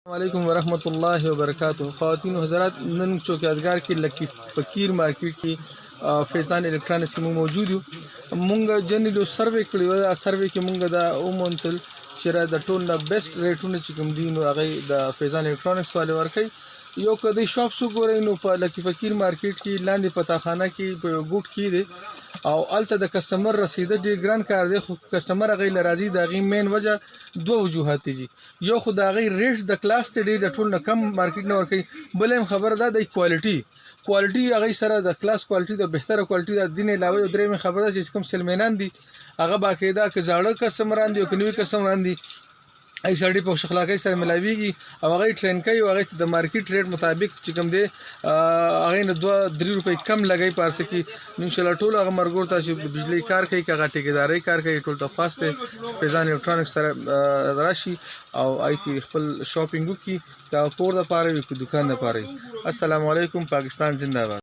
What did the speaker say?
वालेकुम वरहमतुल्लाहि वबरकातुहू। ख़वातीन व हज़रात, नन चौक यादगार की लकी फ़कीर मार्केट की फैज़ान इलेक्ट्रॉनिक्स में मौजूद यू। مونږ جنرالو سروې کړی و. دا سروې کې مونږ دا وموندل چې د ټول نه بیسټ ریټونه چې کوم دي نو هغه د فیضان الکترونکس والے ورکوي. یو که د شاپس وګورئ نو په لکی فقیر مارکیټ کې لاندې پتاخانه کې په یو ګوټ کې دی او الته د کسٹمر رسیده ډیر ګران کار دی، خو کسٹمر هغه لراځي د هغې مین وجه دوه وجوهات دي. یو خو د هغې ریټ د کلاس ته ډېر د ټول نه کم مارکیټ نه ورکوي، بل هم خبره ده د کوالټي هغې سره د کلاس کوالټي د بهتره کوالټي د دین علاوه یو درېیمه خبره ده چې کوم سلمینان دي هغه باقاعده که زاړه کسټمران دي او که نوي کسټمران دي ای سړی په شخلاقۍ سره ملاویږي او هغه ټرین کوي او هغه د مارکیټ ریټ مطابق چې کوم دی هغه نه 2-3 روپۍ کم لګي پارسه کې ان شاء الله ټول هغه مرګور تاسو بجلی کار کوي کغه ټیکداري کار کوي ټول ته خواسته فیضان الکترونکس سره راشي او آی کی خپل شاپینګ وکي کا کور د پاره وي کو دکان د پاره. السلام علیکم، پاکستان زنده باد.